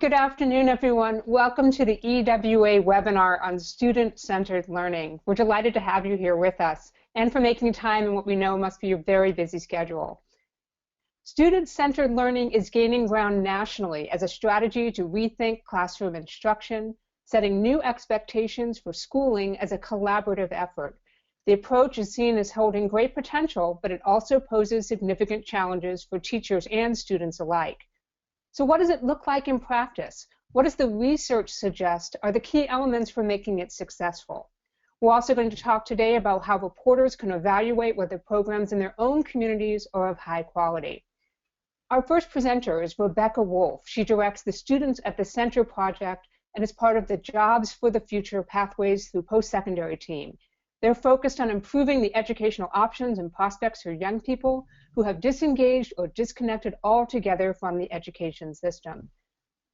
Good afternoon, everyone. Welcome to the EWA webinar on student-centered learning. We're delighted to have you here with us and for making time in what we know must be a very busy schedule. Student-centered learning is gaining ground nationally as a strategy to rethink classroom instruction, setting new expectations for schooling as a collaborative effort. The approach is seen as holding great potential, but it also poses significant challenges for teachers and students alike. So what does it look like in practice? What does the research suggest are the key elements for making it successful? We're also going to talk today about how reporters can evaluate whether programs in their own communities are of high quality. Our first presenter is Rebecca Wolfe. She directs the Students at the Center project and is part of the Jobs for the Future Pathways Through Post-Secondary team. They're focused on improving the educational options and prospects for young people who have disengaged or disconnected altogether from the education system.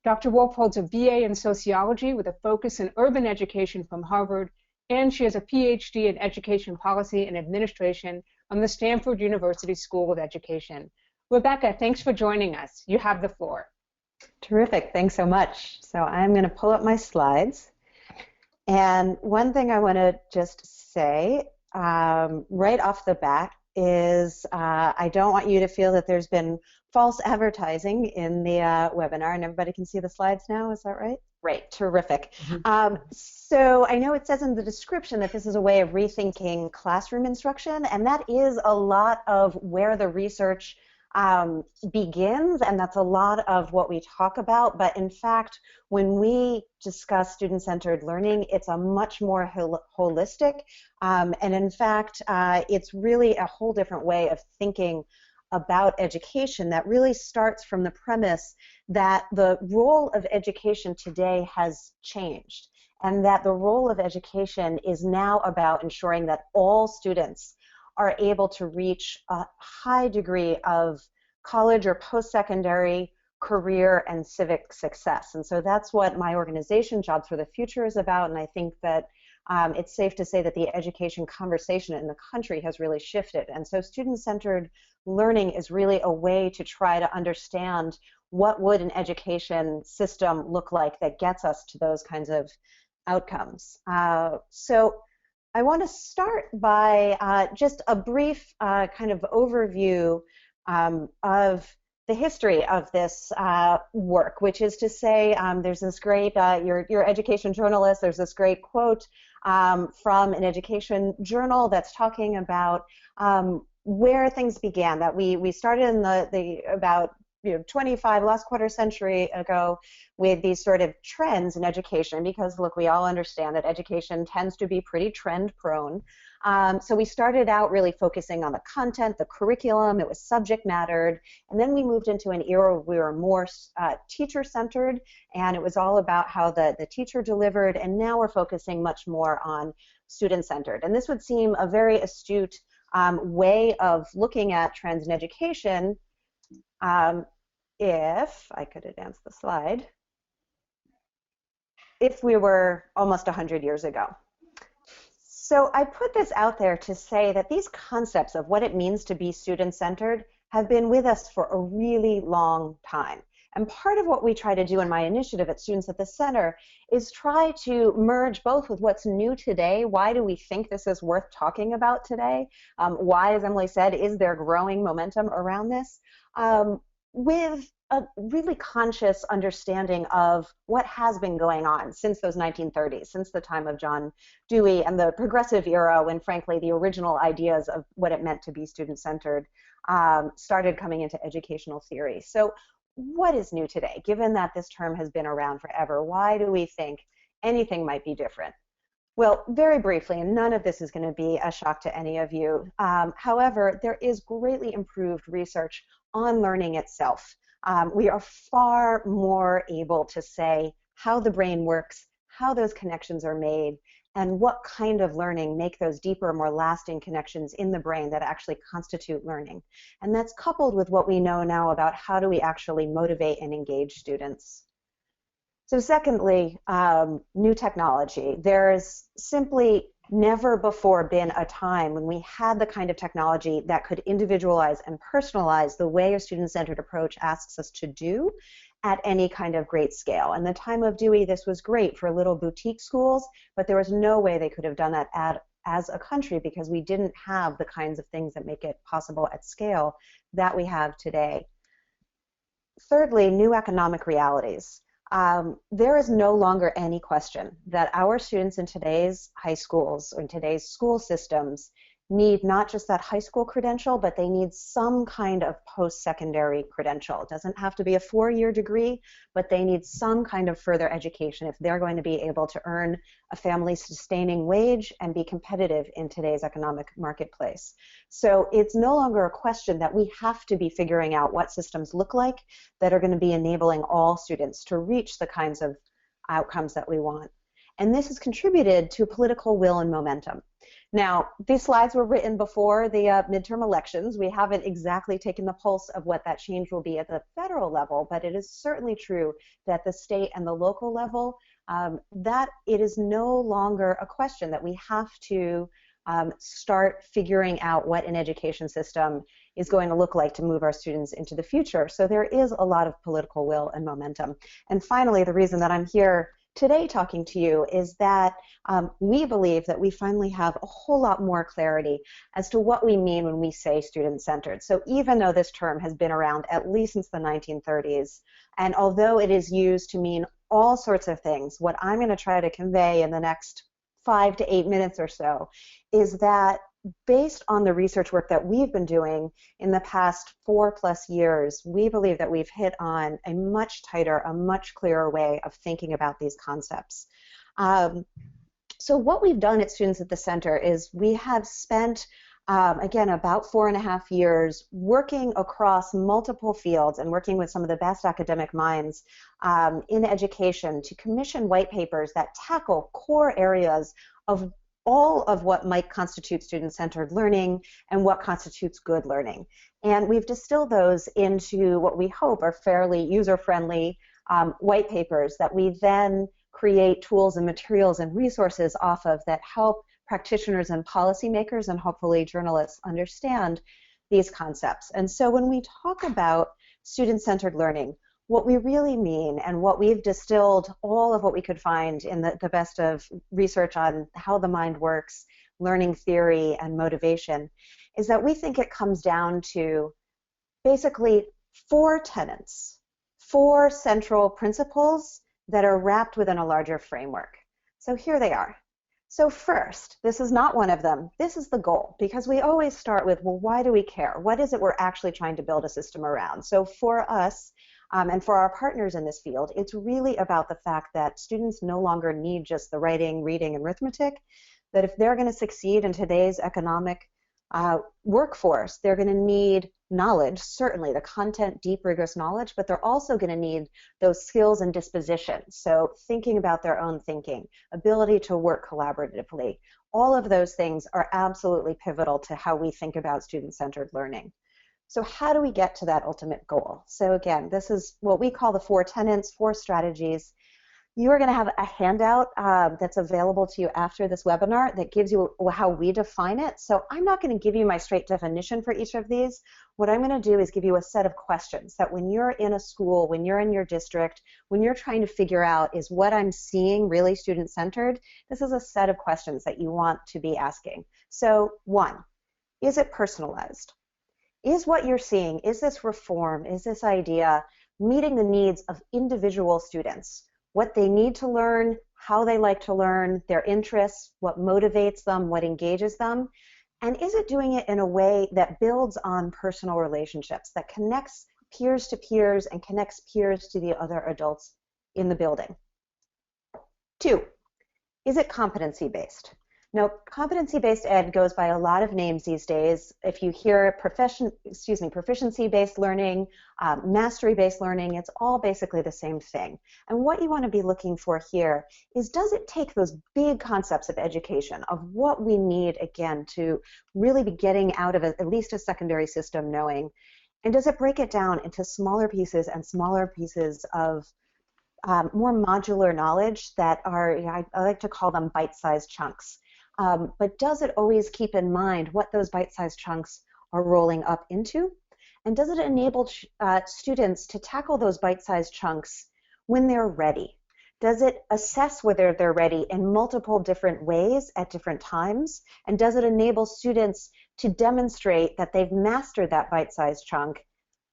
Dr. Wolfe holds a BA in sociology with a focus in urban education from Harvard, and she has a PhD in education policy and administration from the Stanford University School of Education. Rebecca, thanks for joining us. You have the floor. Terrific. Thanks so much. So I'm going to pull up my slides. And one thing I want to just say right off the bat is I don't want you to feel that there's been false advertising in the webinar, and everybody can see the slides now, is that right? Great, terrific. So I know it says in the description that this is a way of rethinking classroom instruction, and that is a lot of where the research begins, and that's a lot of what we talk about. But in fact, when we discuss student-centered learning, it's a much more holistic, and in fact, it's really a whole different way of thinking about education that really starts from the premise that the role of education today has changed, and that the role of education is now about ensuring that all students are able to reach a high degree of college or post-secondary career and civic success. And so that's what my organization, Jobs for the Future, is about, and I think that it's safe to say that the education conversation in the country has really shifted. And so student-centered learning is really a way to try to understand what would an education system look like that gets us to those kinds of outcomes. So I want to start by just a brief kind of overview of the history of this work, which is to say there's this great, you're education journalist, there's this great quote from an education journal that's talking about where things began, that we started in the about 25 last quarter century ago with these sort of trends in education, because look, we all understand that education tends to be pretty trend prone. So we started out really focusing on the content, the curriculum, it was subject mattered, and then we moved into an era where we were more teacher centered, and it was all about how the teacher delivered, and now we're focusing much more on student centered. And this would seem a very astute way of looking at trends in education. If I could advance the slide, if we were almost 100 years ago. So I put this out there to say that these concepts of what it means to be student-centered have been with us for a really long time. And part of what we try to do in my initiative at Students at the Center is try to merge both with what's new today. Why do we think this is worth talking about today? Why, as Emily said, is there growing momentum around this? With a really conscious understanding of what has been going on since those 1930s, since the time of John Dewey and the progressive era, when frankly the original ideas of what it meant to be student-centered started coming into educational theory. So what is new today, given that this term has been around forever? Why do we think anything might be different? Well, very briefly, and none of this is going to be a shock to any of you, however, there is greatly improved research on learning itself. We are far more able to say how the brain works, how those connections are made, and what kind of learning make those deeper, more lasting connections in the brain that actually constitute learning. And that's coupled with what we know now about how do we actually motivate and engage students. So secondly, new technology. There's simply never before been a time when we had the kind of technology that could individualize and personalize the way a student-centered approach asks us to do, at any kind of great scale. In the time of Dewey, this was great for little boutique schools, but there was no way they could have done that as a country because we didn't have the kinds of things that make it possible at scale that we have today. Thirdly, new economic realities. There is no longer any question that our students in today's high schools or in today's school systems need not just that high school credential, but they need some kind of post-secondary credential. It doesn't have to be a 4-year degree, but they need some kind of further education if they're going to be able to earn a family-sustaining wage and be competitive in today's economic marketplace. So it's no longer a question that we have to be figuring out what systems look like that are going to be enabling all students to reach the kinds of outcomes that we want. And this has contributed to political will and momentum. Now, these slides were written before the midterm elections. We haven't exactly taken the pulse of what that change will be at the federal level, but it is certainly true that the state and the local level, that it is no longer a question that we have to start figuring out what an education system is going to look like to move our students into the future. So there is a lot of political will and momentum. And finally, the reason that I'm here today talking to you is that we believe that we finally have a whole lot more clarity as to what we mean when we say student-centered. So even though this term has been around at least since the 1930s, and although it is used to mean all sorts of things, what I'm going to try to convey in the next 5 to 8 minutes or so is that based on the research work that we've been doing in the past 4+ years, we believe that we've hit on a much tighter, a much clearer way of thinking about these concepts. So what we've done at Students at the Center is we have spent, again, about 4.5 years working across multiple fields and working with some of the best academic minds in education to commission white papers that tackle core areas of all of what might constitute student-centered learning and what constitutes good learning. And we've distilled those into what we hope are fairly user-friendly white papers that we then create tools and materials and resources off of that help practitioners and policymakers and hopefully journalists understand these concepts. And so when we talk about student-centered learning, what we really mean and what we've distilled all of what we could find in the best of research on how the mind works, learning theory, and motivation is that we think it comes down to basically 4 tenets, 4 central principles that are wrapped within a larger framework. So here they are. So first, this is not one of them. This is the goal, because we always start with, well, why do we care? What is it we're actually trying to build a system around? So for us, and for our partners in this field, it's really about the fact that students no longer need just the writing, reading, and arithmetic, that if they're going to succeed in today's economic workforce, they're going to need knowledge, certainly the content, deep, rigorous knowledge, but they're also going to need those skills and dispositions. So thinking about their own thinking, ability to work collaboratively, all of those things are absolutely pivotal to how we think about student-centered learning. So how do we get to that ultimate goal? So again, this is what we call the 4 tenets, 4 strategies. You are going to have a handout that's available to you after this webinar that gives you how we define it. So I'm not going to give you my straight definition for each of these. What I'm going to do is give you a set of questions that when you're in a school, when you're in your district, when you're trying to figure out, is what I'm seeing really student-centered? This is a set of questions that you want to be asking. So 1, is it personalized? Is what you're seeing, is this reform, is this idea meeting the needs of individual students? What they need to learn, how they like to learn, their interests, what motivates them, what engages them? And is it doing it in a way that builds on personal relationships, that connects peers to peers and connects peers to the other adults in the building? 2, is it competency-based? Now, competency-based ed goes by a lot of names these days. If you hear proficiency-based learning, mastery-based learning, it's all basically the same thing. And what you want to be looking for here is, does it take those big concepts of education, of what we need, again, to really be getting out of at least a secondary system knowing, and does it break it down into smaller pieces and smaller pieces of more modular knowledge that are, I like to call them bite-sized chunks. But does it always keep in mind what those bite-sized chunks are rolling up into? And does it enable students to tackle those bite-sized chunks when they're ready? Does it assess whether they're ready in multiple different ways at different times? And does it enable students to demonstrate that they've mastered that bite-sized chunk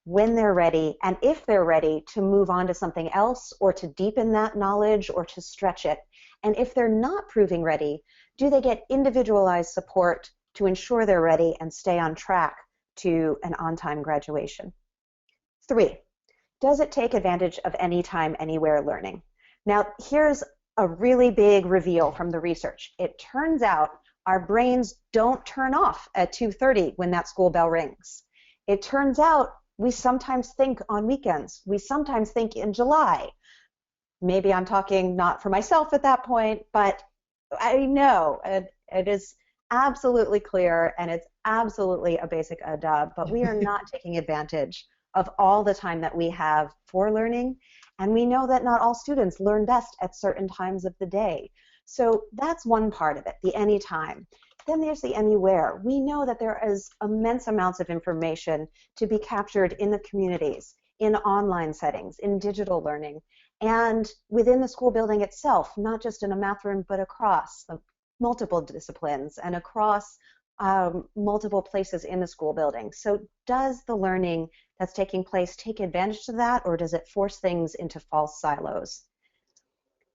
when they're ready, and if they're ready, to move on to something else or to deepen that knowledge or to stretch it? And if they're not proving ready, do they get individualized support to ensure they're ready and stay on track to an on-time graduation? 3, does it take advantage of anytime, anywhere learning? Now, here's a really big reveal from the research. It turns out our brains don't turn off at 2:30 when that school bell rings. It turns out we sometimes think on weekends. We sometimes think in July. Maybe I'm talking not for myself at that point, but I know it is absolutely clear and it's absolutely a basic adab, but we are not taking advantage of all the time that we have for learning. And we know that not all students learn best at certain times of the day. So that's one part of it, the anytime. Then there's the anywhere. We know that there is immense amounts of information to be captured in the communities, in online settings, in digital learning, and within the school building itself, not just in a math room, but across the multiple disciplines and across multiple places in the school building. So does the learning that's taking place take advantage of that, or does it force things into false silos?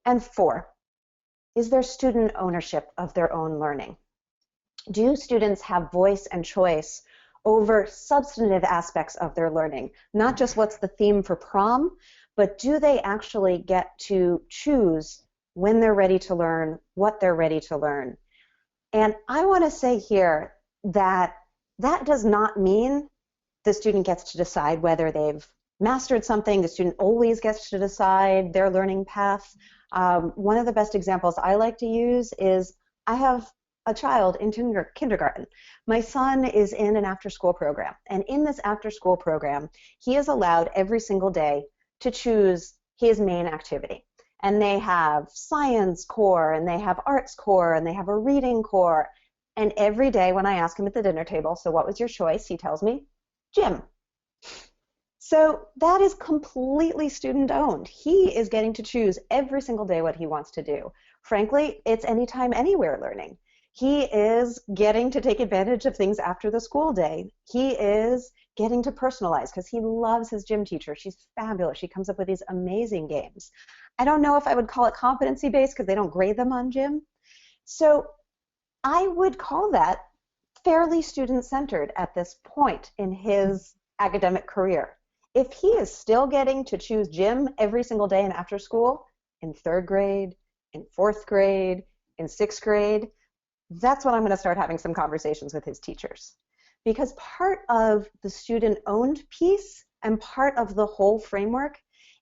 And 4, is there student ownership of their own learning? Do students have voice and choice over substantive aspects of their learning? Not just what's the theme for prom, but do they actually get to choose when they're ready to learn, what they're ready to learn? And I want to say here that that does not mean the student gets to decide whether they've mastered something. The student always gets to decide their learning path. One of the best examples I like to use is I have a child in kindergarten. My son is in an after-school program, and in this after-school program, he is allowed every single day to choose his main activity. And they have science core, and they have arts core, and they have a reading core. And every day when I ask him at the dinner table, so what was your choice? He tells me, gym. So that is completely student-owned. He is getting to choose every single day what he wants to do. Frankly, it's anytime, anywhere learning. He is getting to take advantage of things after the school day. He is getting to personalize because he loves his gym teacher. She's fabulous. She comes up with these amazing games. I don't know if I would call it competency-based because they don't grade them on gym. So I would call that fairly student-centered at this point in his academic career. If he is still getting to choose gym every single day and after school, in 3rd grade, in 4th grade, in 6th grade, that's when I'm going to start having some conversations with his teachers. Because part of the student-owned piece and part of the whole framework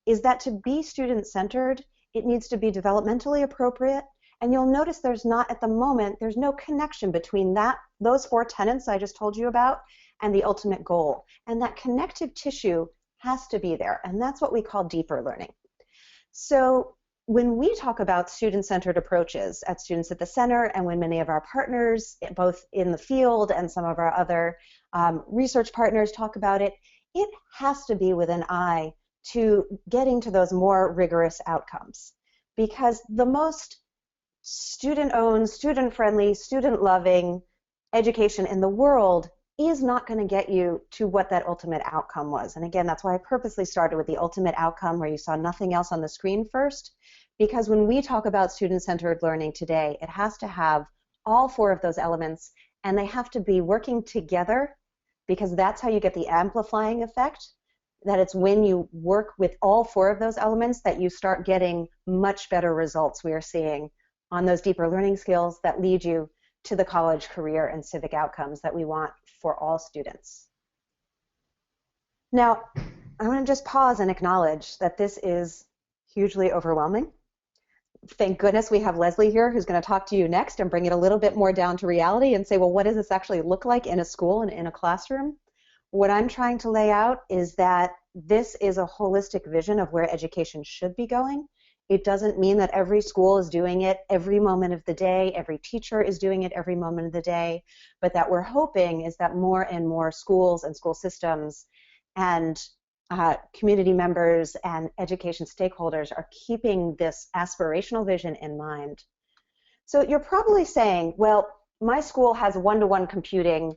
is that to be student-centered, it needs to be developmentally appropriate. And you'll notice there's not, at the moment, there's no connection between those 4 tenets I just told you about and the ultimate goal. And that connective tissue has to be there. And that's what we call deeper learning. So when we talk about student-centered approaches at Students at the Center, and when many of our partners, both in the field and some of our other research partners talk about it, it has to be with an eye to getting to those more rigorous outcomes. Because the most student-owned, student-friendly, student-loving education in the world is not going to get you to what that ultimate outcome was. And again, that's why I purposely started with the ultimate outcome where you saw nothing else on the screen first. Because when we talk about student-centered learning today, it has to have all 4 of those elements, and they have to be working together, because that's how you get the amplifying effect, that it's when you work with all 4 of those elements that you start getting much better results we are seeing on those deeper learning skills that lead you to the college career and civic outcomes that we want for all students. Now, I want to just pause and acknowledge that this is hugely overwhelming. Thank goodness we have Leslie here who's going to talk to you next and bring it a little bit more down to reality and say, well, what does this actually look like in a school and in a classroom? What I'm trying to lay out is that this is a holistic vision of where education should be going. It doesn't mean that every school is doing it every moment of the day, every teacher is doing it every moment of the day, but that we're hoping is that more and more schools and school systems and community members and education stakeholders are keeping this aspirational vision in mind. So you're probably saying, well, my school has a one-to-one computing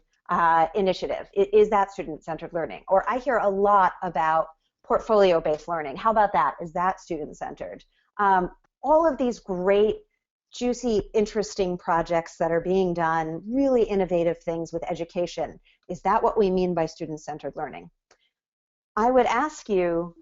initiative. Is that student-centered learning? Or I hear a lot about portfolio-based learning. How about that? Is that student-centered? All of these great, juicy, interesting projects that are being done, really innovative things with education. Is that what we mean by student-centered learning? I would ask you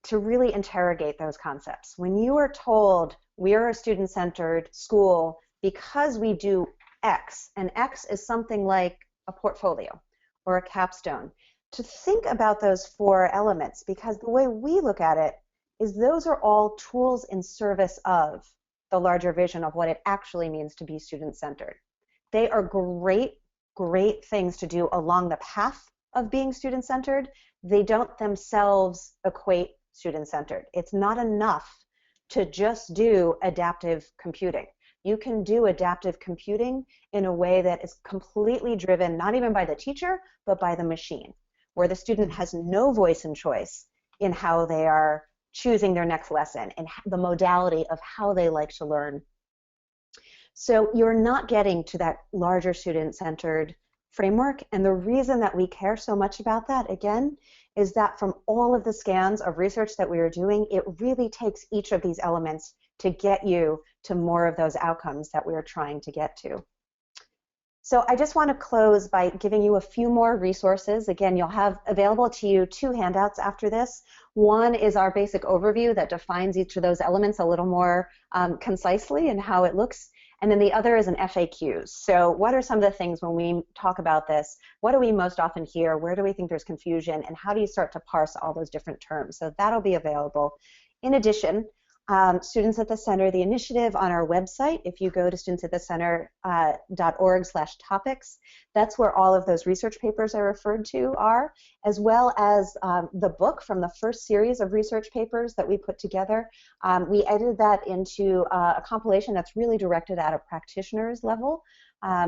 to really interrogate those concepts. When you are told we are a student-centered school because we do X, and X is something like a portfolio or a capstone, to think about those 4 elements, because the way we look at it is those are all tools in service of the larger vision of what it actually means to be student-centered. They are great, great things to do along the path of being student-centered. They don't themselves equate student-centered. It's not enough to just do adaptive computing. You can do adaptive computing in a way that is completely driven not even by the teacher, but by the machine, where the student has no voice and choice in how they are choosing their next lesson and the modality of how they like to learn. So you're not getting to that larger student-centered framework, and the reason that we care so much about that, again, is that from all of the scans of research that we are doing, it really takes each of these elements to get you to more of those outcomes that we are trying to get to. So I just want to close by giving you a few more resources. Again, you'll have available to you 2 handouts after this. One is our basic overview that defines each of those elements a little more concisely and how it looks. And then the other is an FAQs. So what are some of the things when we talk about this? What do we most often hear? Where do we think there's confusion? And how do you start to parse all those different terms? So that'll be available. In addition, Students at the Center, the initiative on our website, if you go to studentsattthecenter.org/topics, that's where all of those research papers I referred to are, as well as the book from the first series of research papers that we put together. We edited that into a compilation that's really directed at a practitioner's level.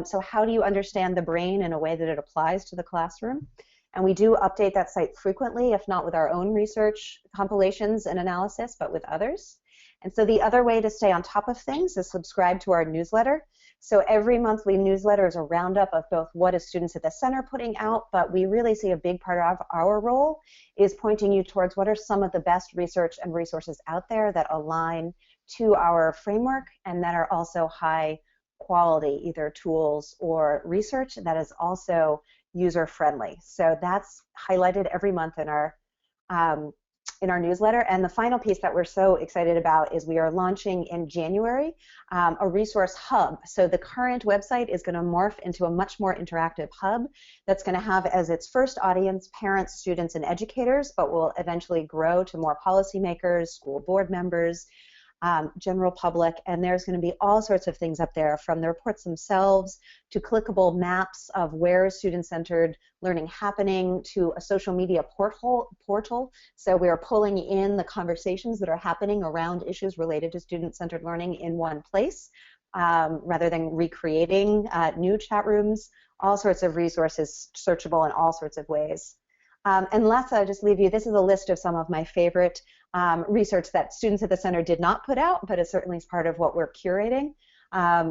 So how do you understand the brain in a way that it applies to the classroom? And we do update that site frequently, if not with our own research compilations and analysis, but with others. And so the other way to stay on top of things is subscribe to our newsletter. So every monthly newsletter is a roundup of both what is Students at the Center putting out, but we really see a big part of our role is pointing you towards what are some of the best research and resources out there that align to our framework and that are also high quality, either tools or research that is also user-friendly. So that's highlighted every month in our newsletter. And the final piece that we're so excited about is we are launching in January a resource hub. So the current website is going to morph into a much more interactive hub that's going to have as its first audience parents, students, and educators, but will eventually grow to more policymakers, school board members, general public, and there's going to be all sorts of things up there, from the reports themselves to clickable maps of where is student-centered learning happening, to a social media portal. So we are pulling in the conversations that are happening around issues related to student-centered learning in one place, rather than recreating new chat rooms, all sorts of resources searchable in all sorts of ways. And last, I'll just leave you, this is a list of some of my favorite research that Students at the Center did not put out, but it certainly is part of what we're curating.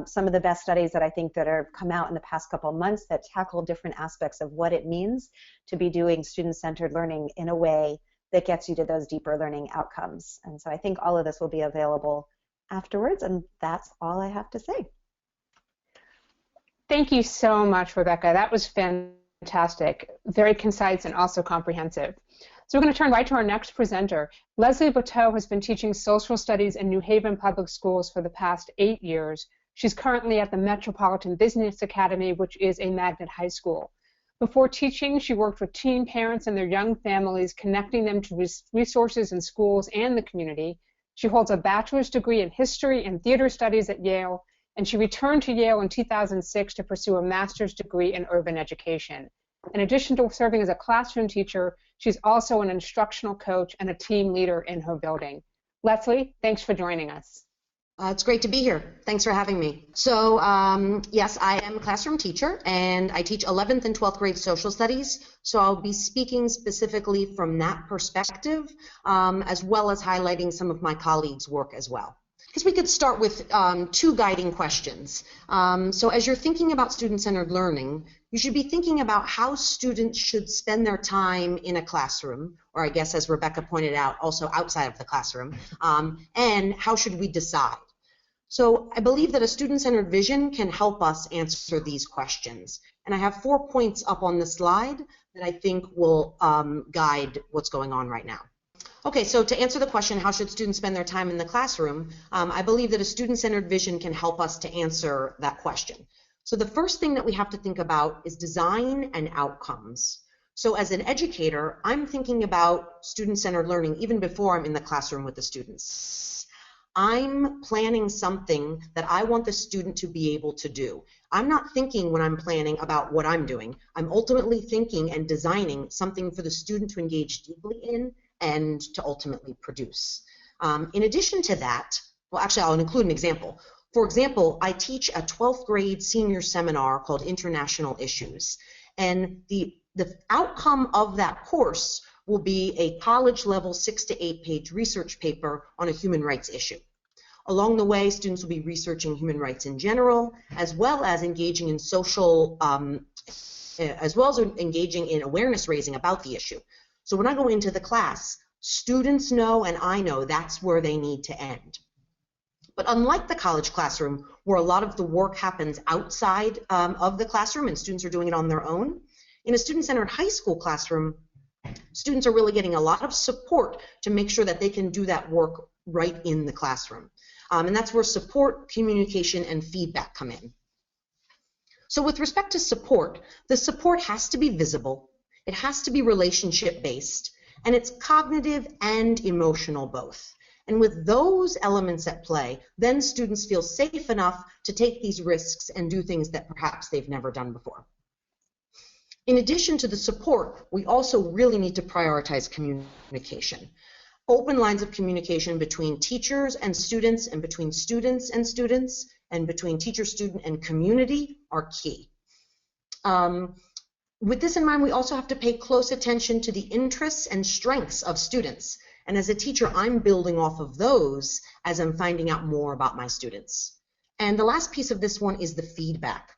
Some of the best studies that I think that have come out in the past couple of months that tackle different aspects of what it means to be doing student-centered learning in a way that gets you to those deeper learning outcomes. And so I think all of this will be available afterwards, and that's all I have to say. Thank you so much, Rebecca. That was fantastic, very concise and also comprehensive. So we're going to turn right to our next presenter. Leslie Blatteau has been teaching social studies in New Haven Public Schools for the past 8 years. She's currently at the Metropolitan Business Academy, which is a magnet high school. Before teaching, she worked with teen parents and their young families, connecting them to resources in schools and the community. She holds a bachelor's degree in history and theater studies at Yale, and she returned to Yale in 2006 to pursue a master's degree in urban education. In addition to serving as a classroom teacher, she's also an instructional coach and a team leader in her building. Leslie, thanks for joining us. It's great to be here. Thanks for having me. So yes, I am a classroom teacher and I teach 11th and 12th grade social studies. So I'll be speaking specifically from that perspective, as well as highlighting some of my colleagues' work as well. Because we could start with two guiding questions. So as you're thinking about student-centered learning, you should be thinking about how students should spend their time in a classroom, or I guess as Rebecca pointed out, also outside of the classroom, and how should we decide? So I believe that a student-centered vision can help us answer these questions. And I have 4 points up on the slide that I think will guide what's going on right now. Okay, so to answer the question, how should students spend their time in the classroom, I believe that a student-centered vision can help us to answer that question. So the first thing that we have to think about is design and outcomes. So as an educator, I'm thinking about student-centered learning even before I'm in the classroom with the students. I'm planning something that I want the student to be able to do. I'm not thinking when I'm planning about what I'm doing. I'm ultimately thinking and designing something for the student to engage deeply in and to ultimately produce. In addition to that, well, actually, I'll include an example. For example, I teach a 12th grade senior seminar called International Issues. And the outcome of that course will be a college-level 6 to 8 page research paper on a human rights issue. Along the way, students will be researching human rights in general, as well as engaging in social, as well as engaging in awareness raising about the issue. So when I go into the class, students know and I know that's where they need to end. But unlike the college classroom, where a lot of the work happens outside of the classroom and students are doing it on their own, in a student-centered high school classroom, students are really getting a lot of support to make sure that they can do that work right in the classroom. And that's where support, communication, and feedback come in. So with respect to support, the support has to be visible, it has to be relationship-based, and it's cognitive and emotional both. And with those elements at play, then students feel safe enough to take these risks and do things that perhaps they've never done before. In addition to the support, we also really need to prioritize communication. Open lines of communication between teachers and students, and between students, and between teacher, student, and community are key. With this in mind, we also have to pay close attention to the interests and strengths of students. And as a teacher, I'm building off of those as I'm finding out more about my students. And the last piece of this one is the feedback.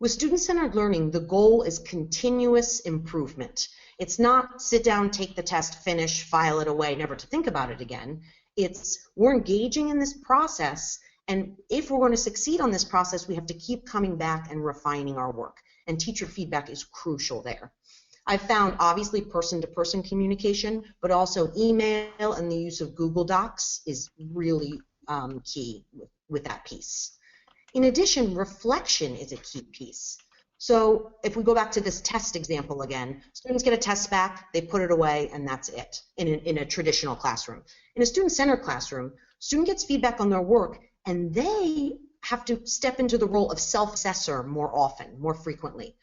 With student-centered learning, the goal is continuous improvement. It's not sit down, take the test, finish, file it away, never to think about it again. It's we're engaging in this process, and if we're going to succeed on this process, we have to keep coming back and refining our work. And teacher feedback is crucial there. I've found obviously person-to-person communication, but also email and the use of Google Docs is really key with that piece. In addition, reflection is a key piece. So if we go back to this test example again, students get a test back, they put it away, and that's it in a traditional classroom. In a student-centered classroom, student gets feedback on their work, and they have to step into the role of self-assessor more often, more frequently.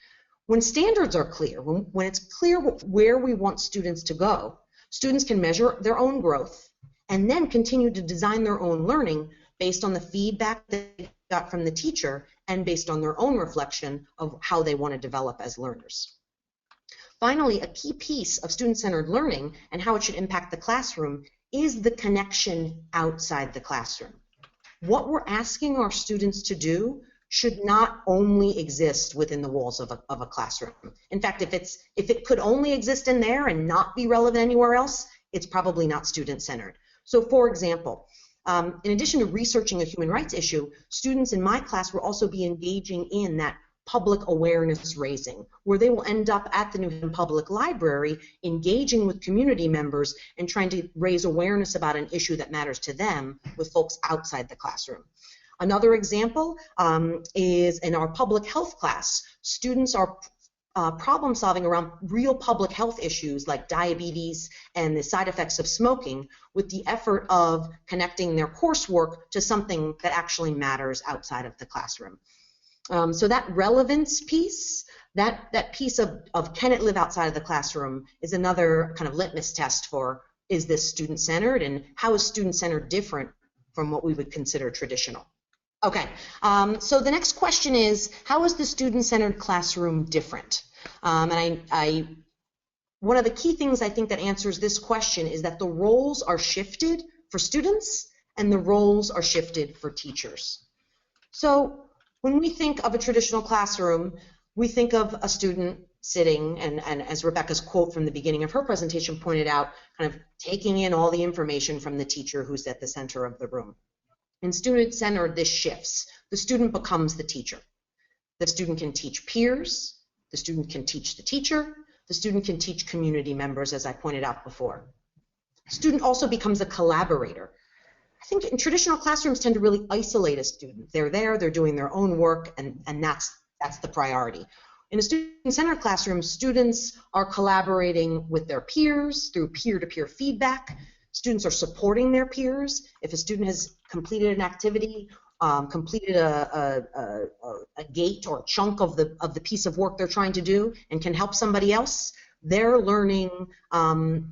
When standards are clear, when it's clear where we want students to go, students can measure their own growth and then continue to design their own learning based on the feedback they got from the teacher and based on their own reflection of how they want to develop as learners. Finally, a key piece of student-centered learning and how it should impact the classroom is the connection outside the classroom. What we're asking our students to do should not only exist within the walls of a classroom. In fact, if it could only exist in there and not be relevant anywhere else, it's probably not student-centered. So for example, in addition to researching a human rights issue, students in my class will also be engaging in that public awareness raising, where they will end up at the New Haven Public Library engaging with community members and trying to raise awareness about an issue that matters to them with folks outside the classroom. Another example is in our public health class. Students are problem solving around real public health issues like diabetes and the side effects of smoking with the effort of connecting their coursework to something that actually matters outside of the classroom. So that relevance piece, that piece of can it live outside of the classroom is another kind of litmus test for is this student-centered and how is student-centered different from what we would consider traditional. Okay, so the next question is, how is the student-centered classroom different? And one of the key things I think that answers this question is that the roles are shifted for students and the roles are shifted for teachers. So when we think of a traditional classroom, we think of a student sitting, and as Rebecca's quote from the beginning of her presentation pointed out, kind of taking in all the information from the teacher who's at the center of the room. In student-centered, this shifts. The student becomes the teacher. The student can teach peers. The student can teach the teacher. The student can teach community members, as I pointed out before. The student also becomes a collaborator. I think in traditional classrooms tend to really isolate a student. They're there, they're doing their own work, and that's the priority. In a student-centered classroom, students are collaborating with their peers through peer-to-peer feedback. Students are supporting their peers. If a student has completed an activity, completed a gate or a chunk of the piece of work they're trying to do and can help somebody else, they're learning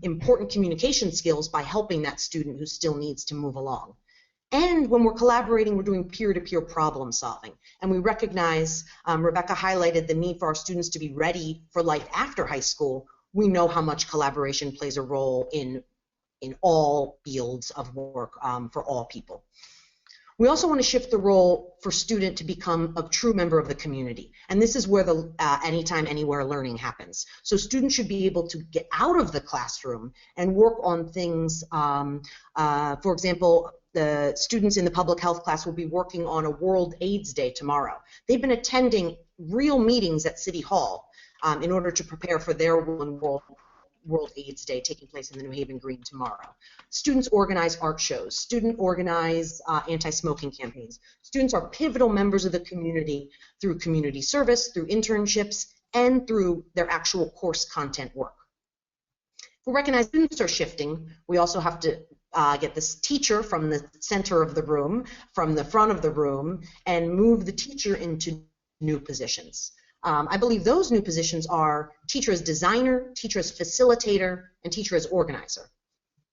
important communication skills by helping that student who still needs to move along. And when we're collaborating, we're doing peer-to-peer problem solving. And we recognize, Rebecca highlighted the need for our students to be ready for life after high school. We know how much collaboration plays a role in all fields of work for all people. We also want to shift the role for student to become a true member of the community. And this is where the anytime, anywhere learning happens. So students should be able to get out of the classroom and work on things. For example, the students in the public health class will be working on a World AIDS Day tomorrow. They've been attending real meetings at City Hall in order to prepare for their World AIDS Day taking place in the New Haven Green tomorrow. Students organize art shows. Students organize anti-smoking campaigns. Students are pivotal members of the community through community service, through internships, and through their actual course content work. We recognize students are shifting. We also have to get this teacher from the center of the room, from the front of the room, and move the teacher into new positions. I believe those new positions are teacher as designer, teacher as facilitator, and teacher as organizer.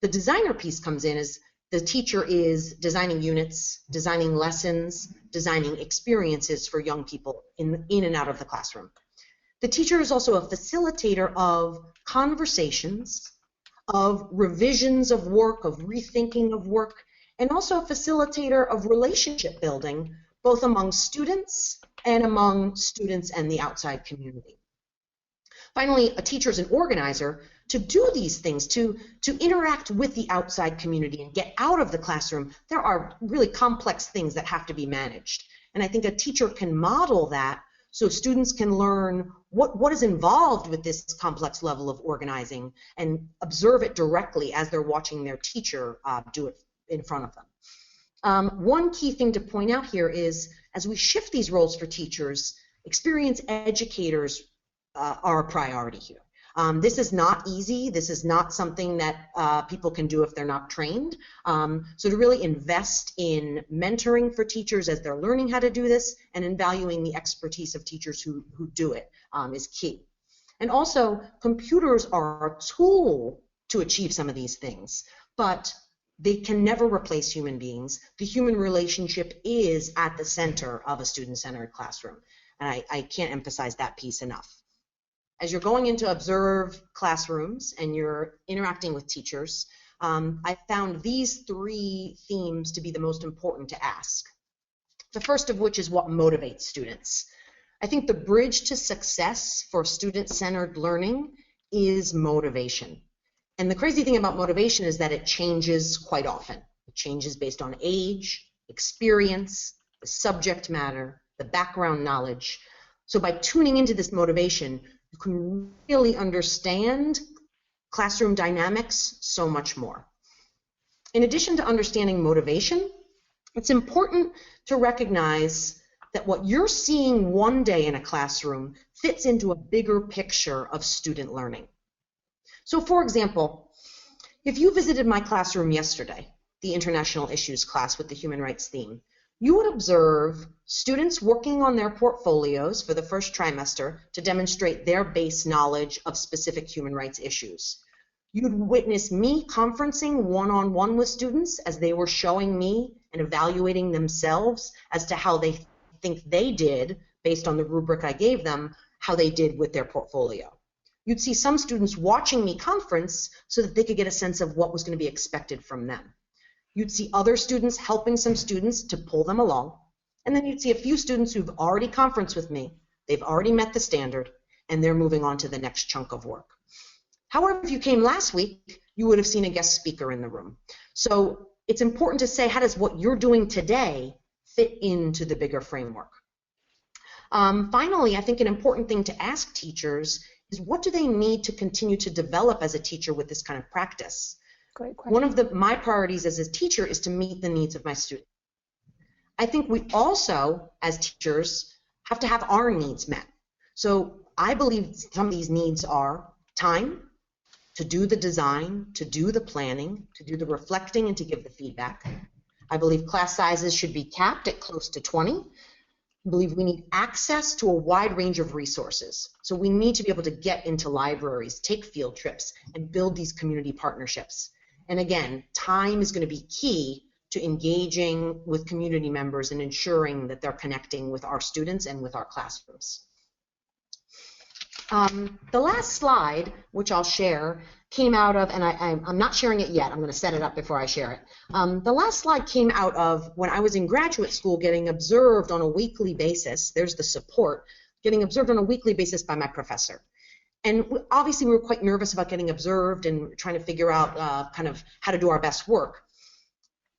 The designer piece comes in as the teacher is designing units, designing lessons, designing experiences for young people in and out of the classroom. The teacher is also a facilitator of conversations, of revisions of work, of rethinking of work, and also a facilitator of relationship building, both among students and among students and the outside community. Finally, a teacher is an organizer to do these things, to interact with the outside community and get out of the classroom. There are really complex things that have to be managed. And I think a teacher can model that so students can learn what is involved with this complex level of organizing and observe it directly as they're watching their teacher do it in front of them. One key thing to point out here is, as we shift these roles for teachers, experienced educators are a priority here. This is not easy. This is not something that people can do if they're not trained. So to really invest in mentoring for teachers as they're learning how to do this and in valuing the expertise of teachers who do it is key. And also, computers are a tool to achieve some of these things, but they can never replace human beings. The human relationship is at the center of a student-centered classroom, and I can't emphasize that piece enough. As you're going into observe classrooms and you're interacting with teachers, I found these three themes to be the most important to ask. The first of which is what motivates students. I think the bridge to success for student-centered learning is motivation. And the crazy thing about motivation is that it changes quite often. It changes based on age, experience, the subject matter, the background knowledge. So by tuning into this motivation, you can really understand classroom dynamics so much more. In addition to understanding motivation, it's important to recognize that what you're seeing one day in a classroom fits into a bigger picture of student learning. So for example, if you visited my classroom yesterday, the International Issues class with the Human Rights theme, you would observe students working on their portfolios for the first trimester to demonstrate their base knowledge of specific human rights issues. You'd witness me conferencing one-on-one with students as they were showing me and evaluating themselves as to how they think they did, based on the rubric I gave them, how they did with their portfolio. You'd see some students watching me conference so that they could get a sense of what was going to be expected from them. You'd see other students helping some students to pull them along. And then you'd see a few students who've already conferenced with me. They've already met the standard, and they're moving on to the next chunk of work. However, if you came last week, you would have seen a guest speaker in the room. So it's important to say, how does what you're doing today fit into the bigger framework? Finally, I think an important thing to ask teachers is, what do they need to continue to develop as a teacher with this kind of practice? Great question. One of my priorities as a teacher is to meet the needs of my students. I think we also, as teachers, have to have our needs met. So I believe some of these needs are time to do the design, to do the planning, to do the reflecting, and to give the feedback. I believe class sizes should be capped at close to 20. I believe we need access to a wide range of resources. So we need to be able to get into libraries, take field trips, and build these community partnerships. And again, time is going to be key to engaging with community members and ensuring that they're connecting with our students and with our classrooms. The last slide, which I'll share, came out of, and I'm not sharing it yet, I'm going to set it up before I share it. The last slide came out of when I was in graduate school getting observed on a weekly basis. There's the support, getting observed on a weekly basis by my professor. And obviously we were quite nervous about getting observed and trying to figure out kind of how to do our best work.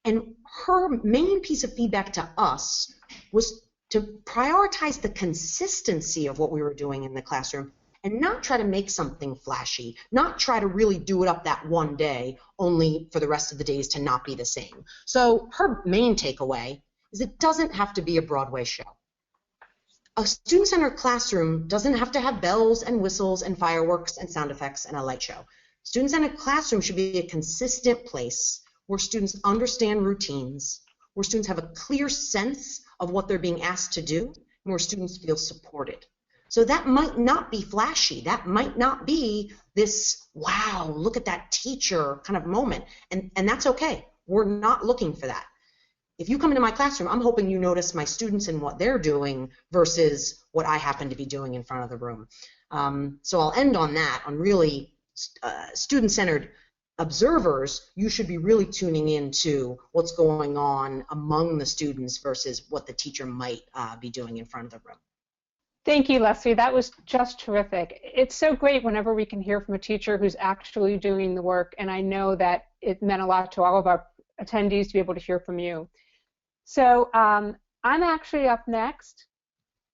And her main piece of feedback to us was to prioritize the consistency of what we were doing in the classroom and not try to make something flashy, not try to really do it up that one day, only for the rest of the days to not be the same. So her main takeaway is it doesn't have to be a Broadway show. A student-centered classroom doesn't have to have bells and whistles and fireworks and sound effects and a light show. Student-centered classroom should be a consistent place where students understand routines, where students have a clear sense of what they're being asked to do, and where students feel supported. So that might not be flashy. That might not be this, wow, look at that teacher kind of moment. And that's okay. We're not looking for that. If you come into my classroom, I'm hoping you notice my students and what they're doing versus what I happen to be doing in front of the room. So I'll end on that, on really student-centered observers. You should be really tuning into what's going on among the students versus what the teacher might be doing in front of the room. Thank you, Leslie. That was just terrific. It's so great whenever we can hear from a teacher who's actually doing the work, and I know that it meant a lot to all of our attendees to be able to hear from you. So I'm actually up next,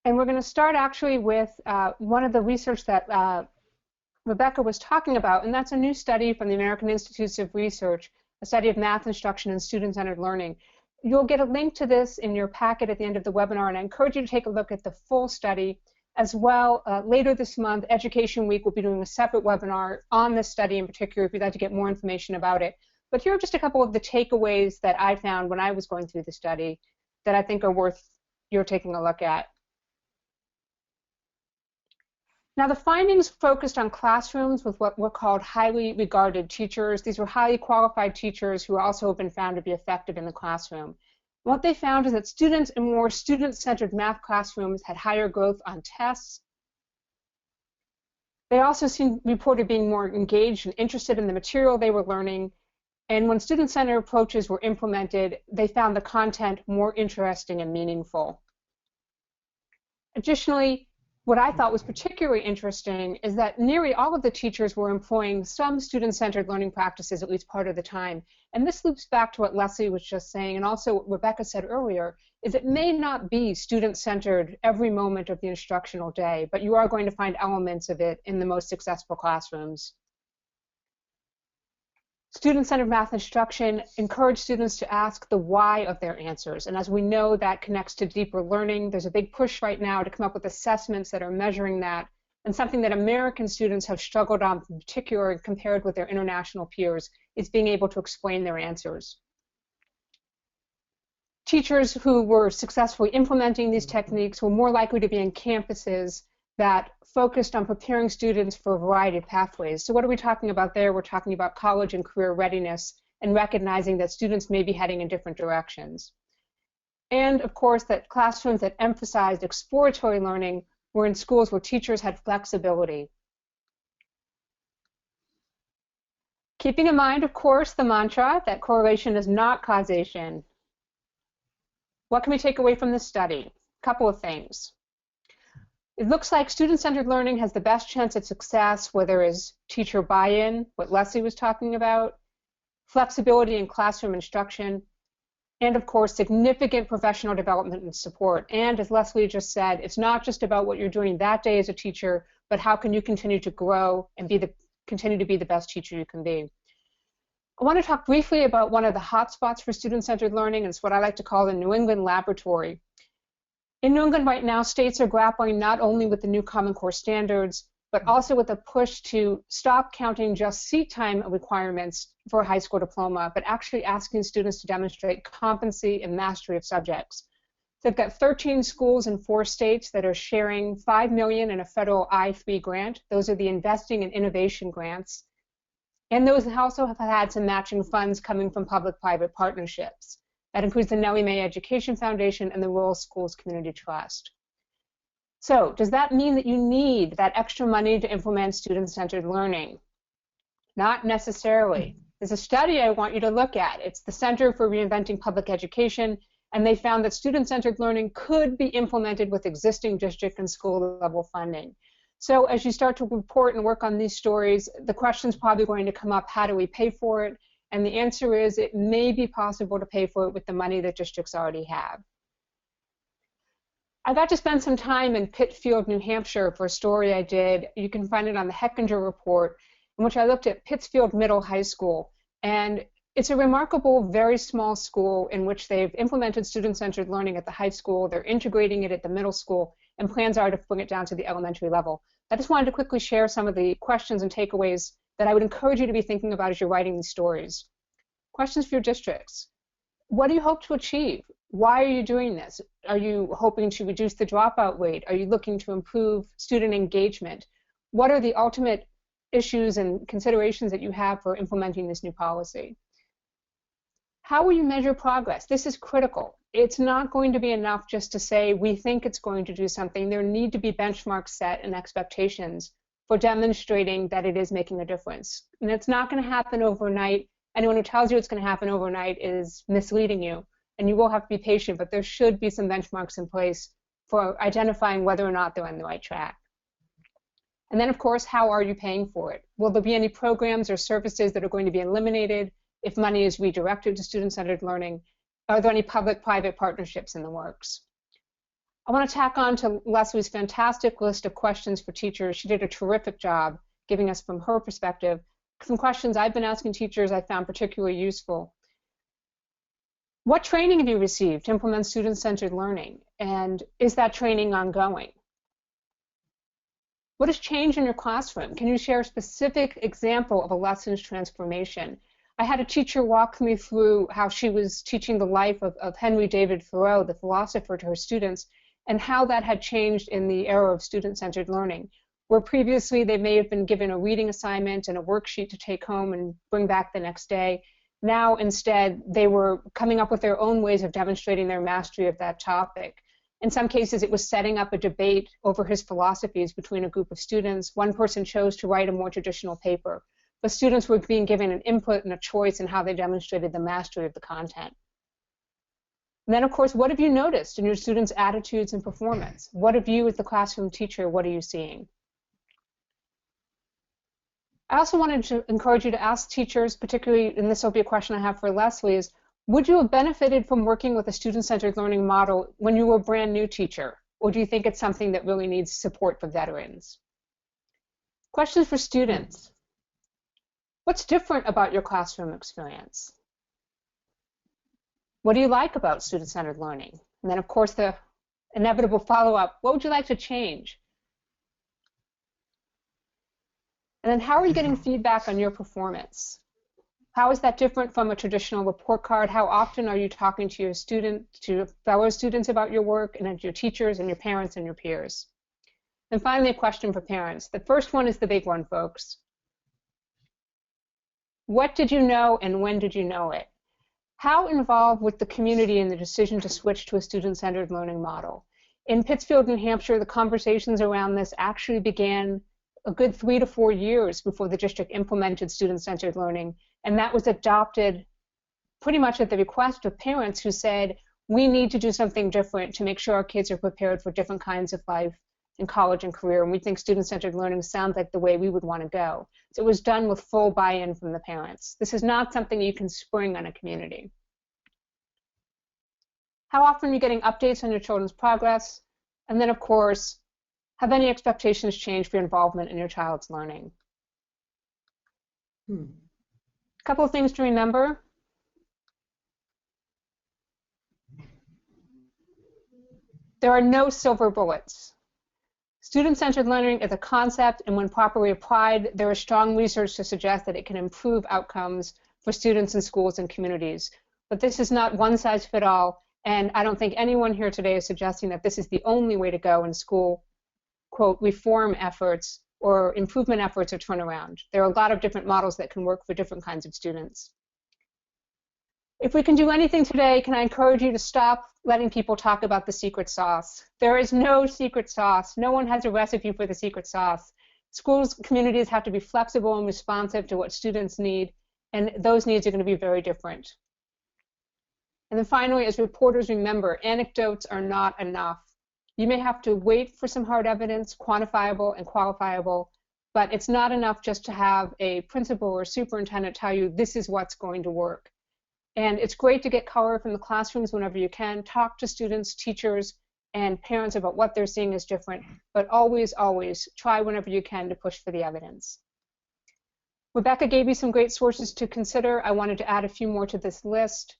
and we're going to start actually with one of the research that Rebecca was talking about, and that's a new study from the American Institutes of Research, a study of math instruction and student-centered learning. You'll get a link to this in your packet at the end of the webinar, and I encourage you to take a look at the full study. As well, later this month, Education Week will be doing a separate webinar on this study in particular if you'd like to get more information about it. But here are just a couple of the takeaways that I found when I was going through the study that I think are worth your taking a look at. Now, the findings focused on classrooms with what were called highly regarded teachers. These were highly qualified teachers who also have been found to be effective in the classroom. What they found is that students in more student-centered math classrooms had higher growth on tests. They also reported being more engaged and interested in the material they were learning. And when student-centered approaches were implemented, they found the content more interesting and meaningful. Additionally, what I thought was particularly interesting is that nearly all of the teachers were employing some student-centered learning practices at least part of the time. And this loops back to what Leslie was just saying, and also what Rebecca said earlier, is it may not be student-centered every moment of the instructional day, but you are going to find elements of it in the most successful classrooms. Student-centered math instruction encouraged students to ask the why of their answers, and as we know, that connects to deeper learning. There's a big push right now to come up with assessments that are measuring that, and something that American students have struggled on in particular compared with their international peers is being able to explain their answers. Teachers who were successfully implementing these techniques were more likely to be on campuses that focused on preparing students for a variety of pathways. So what are we talking about there? We're talking about college and career readiness and recognizing that students may be heading in different directions. And of course, that classrooms that emphasized exploratory learning were in schools where teachers had flexibility. Keeping in mind, of course, the mantra that correlation is not causation. What can we take away from this study? A couple of things. It looks like student-centered learning has the best chance at success where there is teacher buy-in, what Leslie was talking about, flexibility in classroom instruction, and of course, significant professional development and support. And as Leslie just said, it's not just about what you're doing that day as a teacher, but how can you continue to grow and continue to be the best teacher you can be. I want to talk briefly about one of the hotspots for student-centered learning, and it's what I like to call the New England laboratory. In New England right now, states are grappling not only with the new Common Core standards, but also with a push to stop counting just seat time requirements for a high school diploma, but actually asking students to demonstrate competency and mastery of subjects. They've got 13 schools in 4 states that are sharing $5 million in a federal I-3 grant. Those are the Investing in Innovation grants. And those also have had some matching funds coming from public-private partnerships. That includes the Nellie Mae Education Foundation and the Rural Schools Community Trust. So, does that mean that you need that extra money to implement student-centered learning? Not necessarily. There's a study I want you to look at. It's the Center for Reinventing Public Education, and they found that student-centered learning could be implemented with existing district and school level funding. So as you start to report and work on these stories, the question's probably going to come up, how do we pay for it? And the answer is it may be possible to pay for it with the money that districts already have. I got to spend some time in Pittsfield, New Hampshire for a story I did. You can find it on the Hechinger Report, in which I looked at Pittsfield Middle High School. And it's a remarkable, very small school in which they've implemented student-centered learning at the high school. They're integrating it at the middle school, and plans are to bring it down to the elementary level. I just wanted to quickly share some of the questions and takeaways that I would encourage you to be thinking about as you're writing these stories. Questions for your districts. What do you hope to achieve? Why are you doing this? Are you hoping to reduce the dropout rate? Are you looking to improve student engagement? What are the ultimate issues and considerations that you have for implementing this new policy? How will you measure progress? This is critical. It's not going to be enough just to say we think it's going to do something. There need to be benchmarks set and expectations for demonstrating that it is making a difference. And it's not going to happen overnight. Anyone who tells you it's going to happen overnight is misleading you. And you will have to be patient, but there should be some benchmarks in place for identifying whether or not they're on the right track. And then, of course, how are you paying for it? Will there be any programs or services that are going to be eliminated if money is redirected to student-centered learning? Are there any public-private partnerships in the works? I want to tack on to Leslie's fantastic list of questions for teachers. She did a terrific job giving us, from her perspective, some questions I've been asking teachers I found particularly useful. What training have you received to implement student-centered learning? And is that training ongoing? What has changed in your classroom? Can you share a specific example of a lessons transformation? I had a teacher walk me through how she was teaching the life of Henry David Thoreau, the philosopher, to her students, and how that had changed in the era of student-centered learning, where previously they may have been given a reading assignment and a worksheet to take home and bring back the next day. Now, instead, they were coming up with their own ways of demonstrating their mastery of that topic. In some cases, it was setting up a debate over his philosophies between a group of students. One person chose to write a more traditional paper, but students were being given an input and a choice in how they demonstrated the mastery of the content. And then, of course, what have you noticed in your students' attitudes and performance? What have you, as the classroom teacher, what are you seeing? I also wanted to encourage you to ask teachers, particularly, and this will be a question I have for Leslie, is would you have benefited from working with a student-centered learning model when you were a brand new teacher? Or do you think it's something that really needs support for veterans? Questions for students. What's different about your classroom experience? What do you like about student-centered learning? And then, of course, the inevitable follow-up, what would you like to change? And then how are you getting feedback on your performance? How is that different from a traditional report card? How often are you talking to your to fellow students about your work, and to your teachers and your parents and your peers? And finally, a question for parents. The first one is the big one, folks. What did you know and when did you know it? How involved was the community in the decision to switch to a student-centered learning model? In Pittsfield, New Hampshire, the conversations around this actually began a good 3 to 4 years before the district implemented student-centered learning, and that was adopted pretty much at the request of parents who said, we need to do something different to make sure our kids are prepared for different kinds of life in college and career, and we think student-centered learning sounds like the way we would want to go. So it was done with full buy-in from the parents. This is not something you can spring on a community. How often are you getting updates on your children's progress? And then, of course, have any expectations changed for your involvement in your child's learning? A couple of things to remember. There are no silver bullets. Student-centered learning is a concept, and when properly applied, there is strong research to suggest that it can improve outcomes for students in schools and communities. But this is not one size fits all, and I don't think anyone here today is suggesting that this is the only way to go in school, quote, reform efforts or improvement efforts or turnaround. There are a lot of different models that can work for different kinds of students. If we can do anything today, can I encourage you to stop letting people talk about the secret sauce? There is no secret sauce. No one has a recipe for the secret sauce. Schools, communities have to be flexible and responsive to what students need, and those needs are going to be very different. And then finally, as reporters, remember, anecdotes are not enough. You may have to wait for some hard evidence, quantifiable and qualifiable, but it's not enough just to have a principal or superintendent tell you this is what's going to work. And it's great to get color from the classrooms whenever you can. Talk to students, teachers, and parents about what they're seeing is different, but always, always try whenever you can to push for the evidence. Rebecca gave you some great sources to consider. I wanted to add a few more to this list,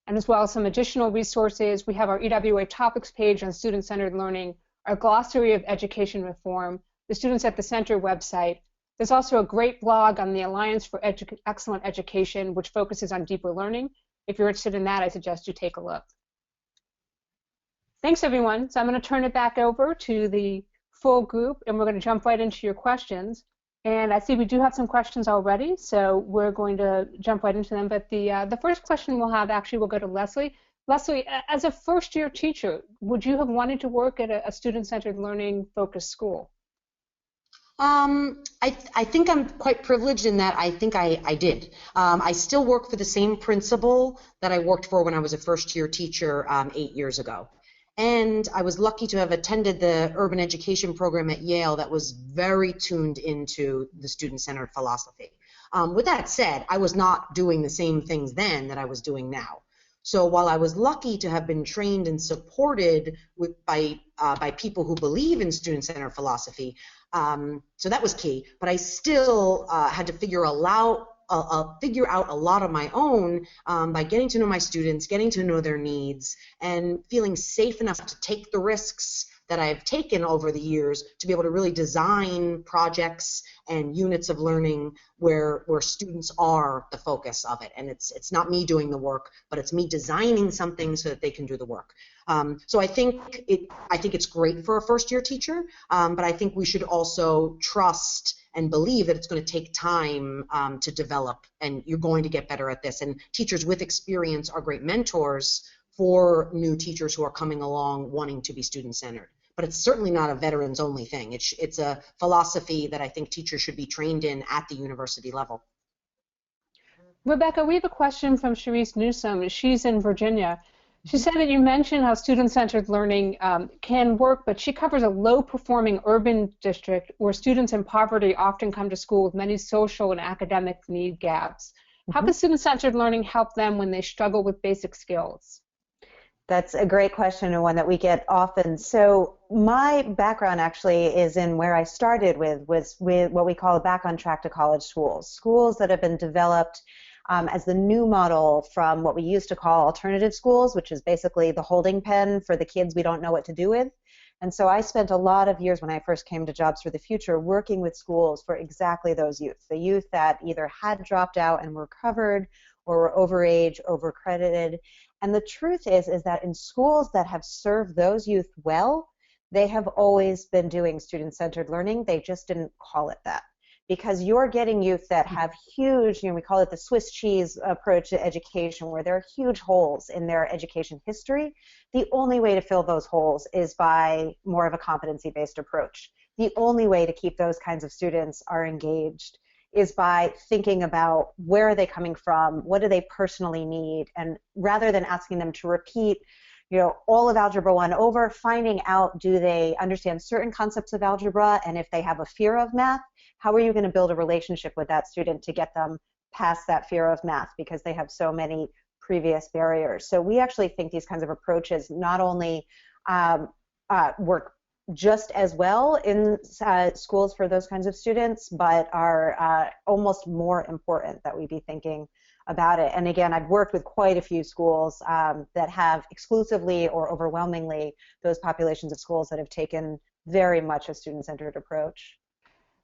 and as well as some additional resources. We have our EWA topics page on student-centered learning, our glossary of education reform, the Students at the Center website. There's also a great blog on the Alliance for Excellent Education, which focuses on deeper learning. If you're interested in that, I suggest you take a look. Thanks, everyone. So I'm going to turn it back over to the full group, and we're going to jump right into your questions. And I see we do have some questions already, so we're going to jump right into them. But the first question we'll have actually will go to Leslie. Leslie, as a first-year teacher, would you have wanted to work at a student-centered learning focused school? I think I'm quite privileged in that I think I did. I still work for the same principal that I worked for when I was a first-year teacher 8 years ago. And I was lucky to have attended the urban education program at Yale that was very tuned into the student-centered philosophy. With that said, I was not doing the same things then that I was doing now. So while I was lucky to have been trained and supported by people who believe in student-centered philosophy, so that was key, but I still had to figure out a lot of my own by getting to know my students, getting to know their needs, and feeling safe enough to take the risks that I've taken over the years to be able to really design projects and units of learning where students are the focus of it. And it's not me doing the work, but it's me designing something so that they can do the work. So I think it's great for a first-year teacher, but I think we should also trust and believe that it's going to take time to develop, and you're going to get better at this. And teachers with experience are great mentors for new teachers who are coming along wanting to be student-centered. But it's certainly not a veterans-only thing. It's a philosophy that I think teachers should be trained in at the university level. Rebecca, we have a question from Sharice Newsom. She's in Virginia. She said that you mentioned how student-centered learning can work, but she covers a low-performing urban district where students in poverty often come to school with many social and academic need gaps. How can student-centered learning help them when they struggle with basic skills? That's a great question and one that we get often. So my background actually is in where I started with what we call back on track to college schools, schools that have been developed as the new model from what we used to call alternative schools, which is basically the holding pen for the kids we don't know what to do with. And so I spent a lot of years when I first came to Jobs for the Future working with schools for exactly those youth, the youth that either had dropped out and were covered or were overage, overcredited. And the truth is that in schools that have served those youth well, they have always been doing student-centered learning. They just didn't call it that. Because you're getting youth that have huge, we call it the Swiss cheese approach to education, where there are huge holes in their education history. The only way to fill those holes is by more of a competency-based approach. The only way to keep those kinds of students are engaged is by thinking about where are they coming from, what do they personally need, and rather than asking them to repeat all of Algebra 1 over, finding out, do they understand certain concepts of algebra, and if they have a fear of math, how are you going to build a relationship with that student to get them past that fear of math because they have so many previous barriers. So we actually think these kinds of approaches not only work just as well in schools for those kinds of students, but are almost more important that we be thinking about it. And again, I've worked with quite a few schools that have exclusively or overwhelmingly those populations of schools that have taken very much a student-centered approach.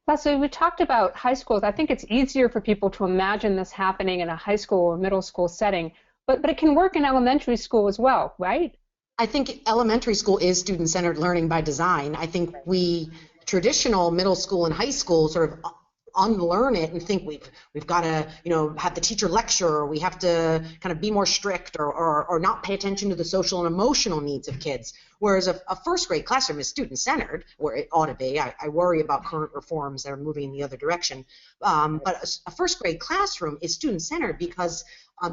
Leslie, we talked about high schools. I think it's easier for people to imagine this happening in a high school or middle school setting, but it can work in elementary school as well, right? I think elementary school is student-centered learning by design. I think we, traditional middle school and high school, sort of unlearn it and think we've got to have the teacher lecture, or we have to kind of be more strict, or not pay attention to the social and emotional needs of kids. Whereas a first grade classroom is student-centered, or it ought to be. I worry about current reforms that are moving in the other direction. But a first grade classroom is student-centered because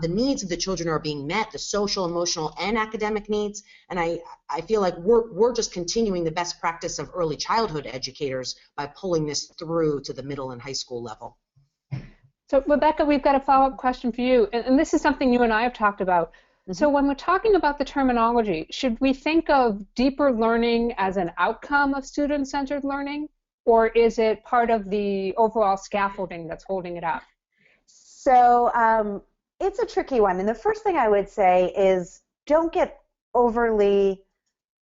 the needs of the children are being met, the social, emotional, and academic needs. And I feel like we're just continuing the best practice of early childhood educators by pulling this through to the middle and high school level. So Rebecca, we've got a follow-up question for you, and this is something you and I have talked about. Mm-hmm. So when we're talking about the terminology, should we think of deeper learning as an outcome of student-centered learning, or is it part of the overall scaffolding that's holding it up? So it's a tricky one, and the first thing I would say is don't get overly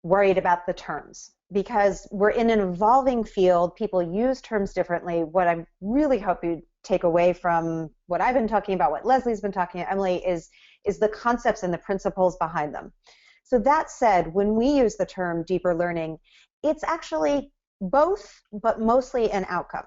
worried about the terms, because we're in an evolving field. People use terms differently. What I really hope you take away from what I've been talking about, what Leslie's been talking about, Emily, is the concepts and the principles behind them. So that said, when we use the term deeper learning, it's actually both, but mostly an outcome.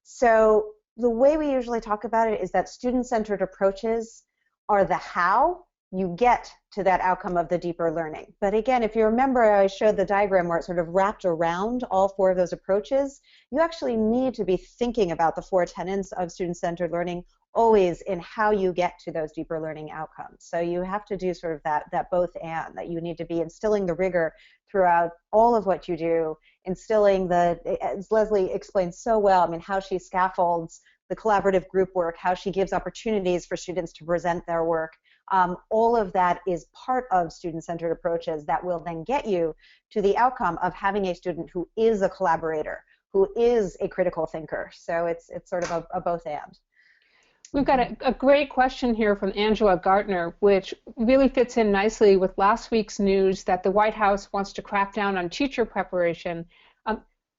So the way we usually talk about it is that student-centered approaches are the how you get to that outcome of the deeper learning. But again, if you remember, I showed the diagram where it sort of wrapped around all four of those approaches. You actually need to be thinking about the four tenets of student-centered learning always in how you get to those deeper learning outcomes. So you have to do sort of that both and, that you need to be instilling the rigor throughout all of what you do, instilling as Leslie explained so well, I mean, how she scaffolds the collaborative group work, how she gives opportunities for students to present their work. All of that is part of student-centered approaches that will then get you to the outcome of having a student who is a collaborator, who is a critical thinker. So it's sort of a both and. We've got a great question here from Angela Gartner, which really fits in nicely with last week's news that the White House wants to crack down on teacher preparation.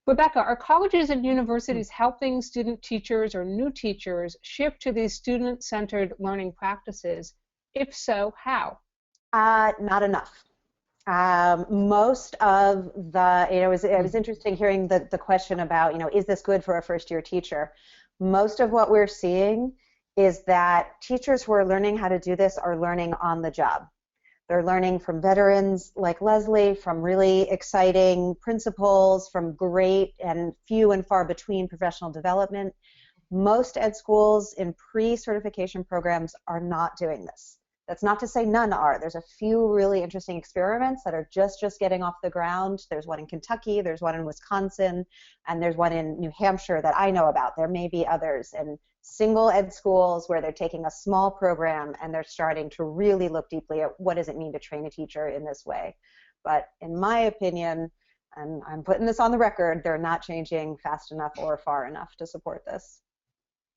Rebecca, are colleges and universities helping student teachers or new teachers shift to these student-centered learning practices? If so, how? Not enough. Most of the, it was interesting hearing the question about, is this good for a first-year teacher? Most of what we're seeing is that teachers who are learning how to do this are learning on the job. They're learning from veterans like Leslie, from really exciting principals, from great and few and far between professional development. Most ed schools in pre-certification programs are not doing this. That's not to say none are. There's a few really interesting experiments that are just getting off the ground. There's one in Kentucky, there's one in Wisconsin, and there's one in New Hampshire that I know about. There may be others in single ed schools where they're taking a small program and they're starting to really look deeply at what does it mean to train a teacher in this way. But in my opinion, and I'm putting this on the record, they're not changing fast enough or far enough to support this.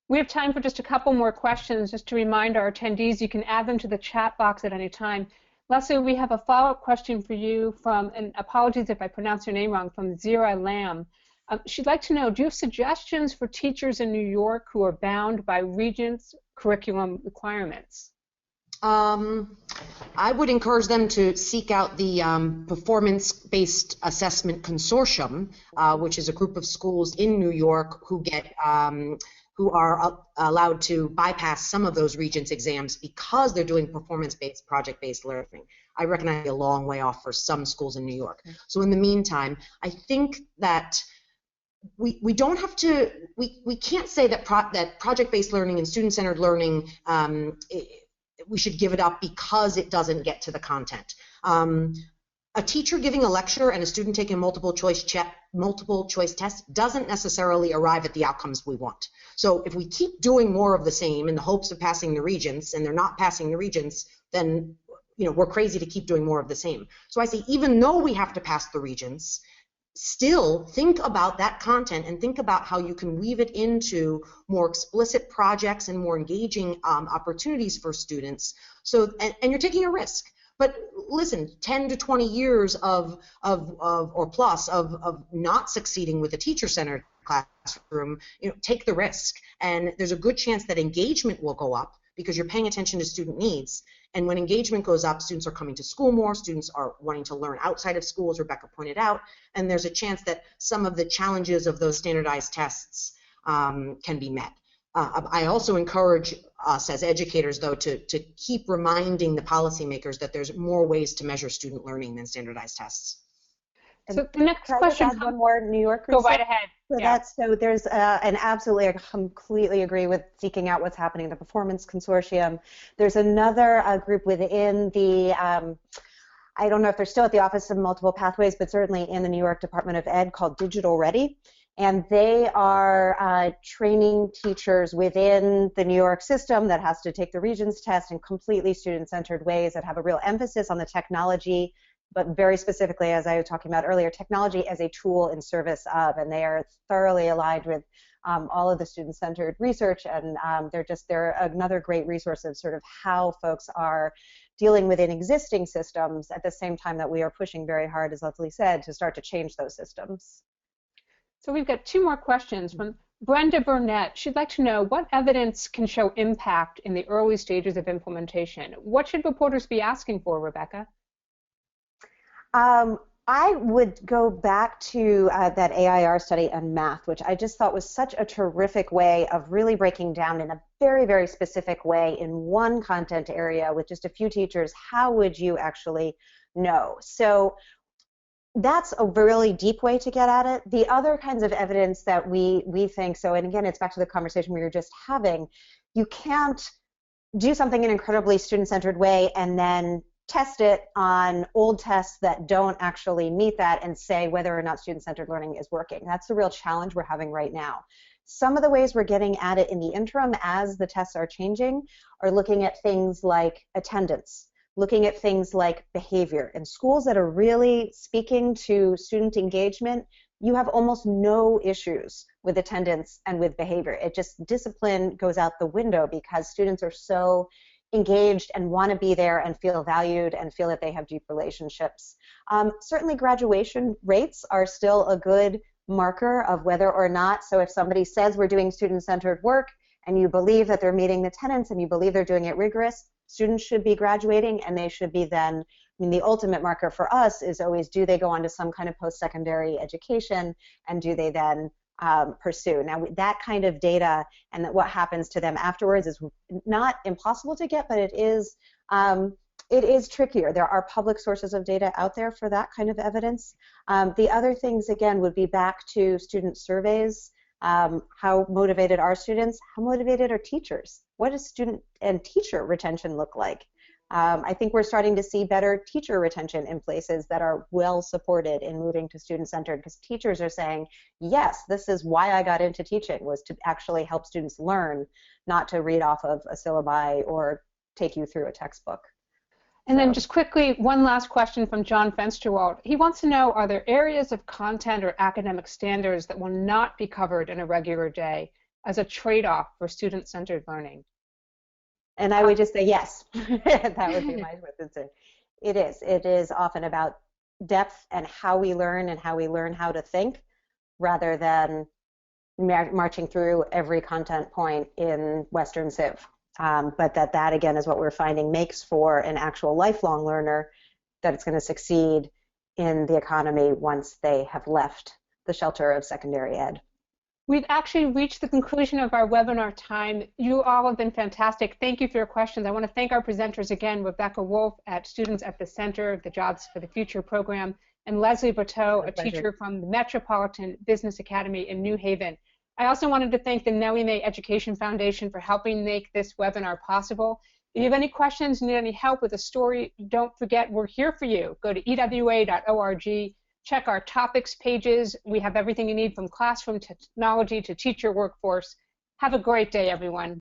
We have time for just a couple more questions. Just to remind our attendees, you can add them to the chat box at any time. Leslie, we have a follow-up question for you from, and apologies if I pronounce your name wrong, from Zira Lamb. She'd like to know, do you have suggestions for teachers in New York who are bound by Regents curriculum requirements? I I would encourage them to seek out the Performance-Based Assessment Consortium, which is a group of schools in New York who are allowed to bypass some of those Regents exams because they're doing performance-based, project-based learning. I recognize a long way off for some schools in New York. So in the meantime, I think that we don't have to, we can't say that project-based learning and student-centered learning, we should give it up because it doesn't get to the content. A teacher giving a lecture and a student taking a multiple choice test doesn't necessarily arrive at the outcomes we want. So if we keep doing more of the same in the hopes of passing the Regents and they're not passing the Regents, then we're crazy to keep doing more of the same. So I say, even though we have to pass the Regents, still think about that content and think about how you can weave it into more explicit projects and more engaging opportunities for students. So, and you're taking a risk. But listen, 10 to 20 years or plus of not succeeding with a teacher-centered classroom, take the risk. And there's a good chance that engagement will go up because you're paying attention to student needs. And when engagement goes up, students are coming to school more, students are wanting to learn outside of school, as Rebecca pointed out, and there's a chance that some of the challenges of those standardized tests can be met. I also encourage us as educators, though, to keep reminding the policymakers that there's more ways to measure student learning than standardized tests. So the next question. Add one more New York Go research? right ahead. So there's and absolutely, I completely agree with seeking out what's happening in the Performance Consortium. There's another group within the, I don't know if they're still at the Office of Multiple Pathways, but certainly in the New York Department of Ed, called Digital Ready. And they are training teachers within the New York system that has to take the Regents test in completely student-centered ways that have a real emphasis on the technology, but very specifically, as I was talking about earlier, technology as a tool in service of, and they are thoroughly aligned with all of the student-centered research, and they're another great resource of sort of how folks are dealing within existing systems at the same time that we are pushing very hard, as Leslie said, to start to change those systems. So we've got two more questions from Brenda Burnett. She'd like to know what evidence can show impact in the early stages of implementation. What should reporters be asking for, Rebecca? I would go back to that AIR study on math, which I just thought was such a terrific way of really breaking down in a very, very specific way in one content area with just a few teachers, how would you actually know? So that's a really deep way to get at it. The other kinds of evidence that we think, so, and again, it's back to the conversation we were just having, you can't do something in an incredibly student-centered way and then test it on old tests that don't actually meet that and say whether or not student-centered learning is working. That's the real challenge we're having right now. Some of the ways we're getting at it in the interim as the tests are changing are looking at things like attendance, looking at things like behavior. In schools that are really speaking to student engagement, you have almost no issues with attendance and with behavior. It just, discipline goes out the window because students are so engaged and want to be there and feel valued and feel that they have deep relationships. Certainly graduation rates are still a good marker of whether or not, so if somebody says we're doing student-centered work and you believe that they're meeting the tenets and you believe they're doing it rigorous, students should be graduating and they should be then, I mean, the ultimate marker for us is always, do they go on to some kind of post-secondary education and do they then pursue. Now that kind of data and that what happens to them afterwards is not impossible to get, but it is trickier. There are public sources of data out there for that kind of evidence. The other things, again, would be back to student surveys. How motivated are students? How motivated are teachers? What does student and teacher retention look like? I think we're starting to see better teacher retention in places that are well supported in moving to student-centered, because teachers are saying, yes, this is why I got into teaching, was to actually help students learn, not to read off of a syllabi or take you through a textbook. And then just quickly, one last question from John Fensterwald. He wants to know, are there areas of content or academic standards that will not be covered in a regular day as a trade-off for student-centered learning? And I would just say yes. That would be my answer. It is. It is often about depth and how we learn and how we learn how to think, rather than marching through every content point in Western Civ. but that again is what we're finding makes for an actual lifelong learner, that it's going to succeed in the economy once they have left the shelter of secondary ed. We've actually reached the conclusion of our webinar time. You all have been fantastic. Thank you for your questions. I want to thank our presenters again, Rebecca Wolfe at Students at the Center, the Jobs for the Future program, and Leslie Blatteau, a teacher from the Metropolitan Business Academy in New Haven. I also wanted to thank the Nellie Mae Education Foundation for helping make this webinar possible. If you have any questions, need any help with a story, don't forget we're here for you. Go to ewa.org, check our topics pages. We have everything you need from classroom technology to teacher workforce. Have a great day, everyone.